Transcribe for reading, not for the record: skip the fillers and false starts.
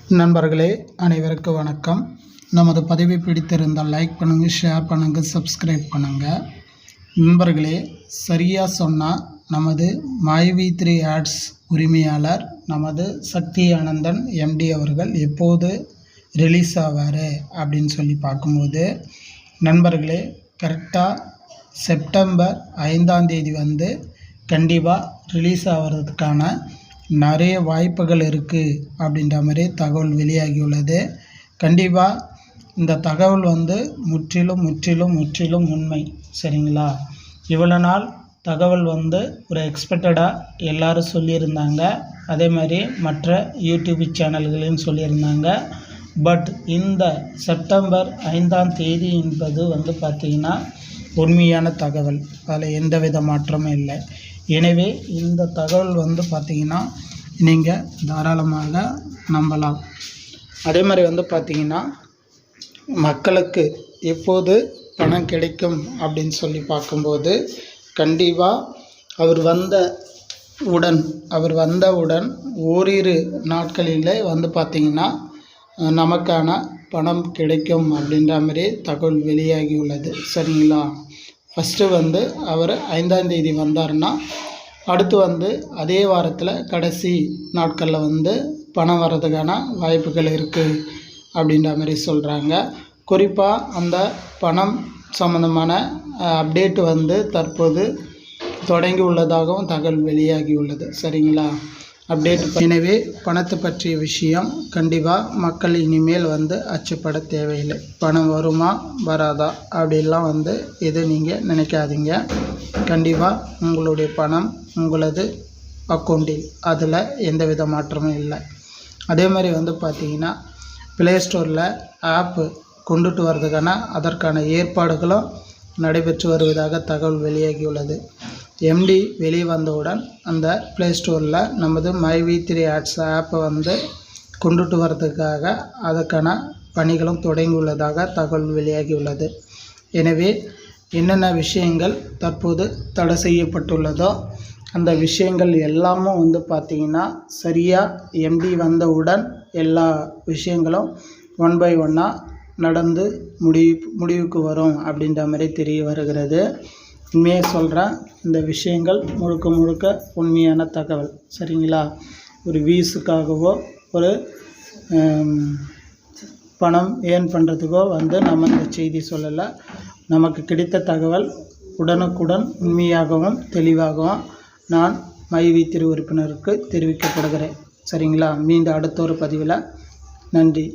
நண்பர்களே அனைவருக்கும் வணக்கம். நமது பதிவை பிடித்திருந்தால் லைக் பண்ணுங்கள், ஷேர் பண்ணுங்கள், சப்ஸ்கிரைப் பண்ணுங்கள். நண்பர்களே, சரியாக சொன்னால் நமது myvi3 ஆட்ஸ் உரிமையாளர் நமது சக்தி ஆனந்தன் எம்டி அவர்கள் எப்போது ரிலீஸ் ஆவார் அப்படின்னு சொல்லி பார்க்கும்போது, நண்பர்களே கரெக்டாக செப்டம்பர் 5ஆம் தேதி கண்டிப்பாக ரிலீஸ் ஆகிறதுக்கான நிறைய வாய்ப்புகள் இருக்குது அப்படின்ற மாதிரி தகவல் வெளியாகியுள்ளது. கண்டிப்பாக இந்த தகவல் முற்றிலும் உண்மை. சரிங்களா? இவ்வளோ நாள் தகவல் ஒரு எக்ஸ்பெக்டடாக எல்லோரும் சொல்லியிருந்தாங்க. அதே மாதிரி மற்ற யூடியூப் சேனல்களையும் சொல்லியிருந்தாங்க. பட் இந்த செப்டம்பர் 5ஆம் தேதி என்பது பார்த்திங்கன்னா உண்மையான தகவல். அதில் எந்தவித மாற்றமும் இல்லை. எனவே இந்த தகவல் பார்த்திங்கன்னா நீங்கள் தாராளமாக நம்பலாம். அதே மாதிரி பார்த்திங்கன்னா மக்களுக்கு எப்போது பணம் கிடைக்கும் அப்படின்னு சொல்லி பார்க்கும்போது, கண்டிப்பாக அவர் வந்தவுடன் ஓரிரு நாட்களிலே பார்த்திங்கன்னா நமக்கான பணம் கிடைக்கும் அப்படின்ற மாதிரி தகவல் வெளியாகியுள்ளது. சரிங்களா? ஃபஸ்ட்டு அவர் 5ஆம் தேதி வந்தார்னா, அடுத்து அதே வாரத்தில் கடைசி நாட்களில் பணம் வர்றதுக்கான வாய்ப்புகள் இருக்குது அப்படின்ற மாதிரி சொல்கிறாங்க. குறிப்பாக அந்த பணம் சம்மந்தமான அப்டேட்டு தற்போது தொடங்கி உள்ளதாகவும் தகவல் வெளியாகியுள்ளது. சரிங்களா? அப்டேட். எனவே பணத்தை பற்றிய விஷயம் கண்டிப்பாக மக்கள் இனிமேல் அச்சப்பட தேவையில்லை. பணம் வருமா வராதா அப்படிலாம் எது நீங்கள் நினைக்காதீங்க. கண்டிப்பாக உங்களுடைய பணம் உங்களது அக்கௌண்ட்டில், அதில் எந்தவித மாற்றமும் இல்லை. அதே மாதிரி பார்த்திங்கன்னா ப்ளே ஸ்டோரில் ஆப்பு கொண்டுட்டு வர்றதுக்கான அதற்கான ஏற்பாடுகளும் நடைபெற்று வருவதாக தகவல் வெளியாகியுள்ளது. எம்டி வெளியே வந்தவுடன் அந்த ப்ளே ஸ்டோரில் நமது myvi3 ஆட்ஸ் ஆப்பை கொண்டுட்டு வர்றதுக்காக அதற்கான பணிகளும் தொடங்கியுள்ளதாக தகவல் வெளியாகியுள்ளது. எனவே என்னென்ன விஷயங்கள் தற்போது தடை செய்யப்பட்டுள்ளதோ அந்த விஷயங்கள் எல்லாமும் பார்த்திங்கன்னா சரியாக எம்டி வந்தவுடன் எல்லா விஷயங்களும் 1 by 1 நடந்து முடிவுக்கு வரும் அப்படின்ற மாதிரி தெரிய வருகிறது. உண்மையாக சொல்கிறேன், இந்த விஷயங்கள் முழுக்க உண்மையான தகவல். சரிங்களா? ஒரு வியூஸுக்காகவோ ஒரு பணம் ஏர்ன் பண்ணுறதுக்கோ நம்ம இந்த செய்தி சொல்லலை. நமக்கு கிடைத்த தகவல் உடனுக்குடன் உண்மையாகவும் தெளிவாகவும் நான் myvi3 உறுப்பினருக்கு தெரிவிக்கப்படுகிறேன். சரிங்களா? மீண்டும் அடுத்த ஒரு பதிவில். நன்றி.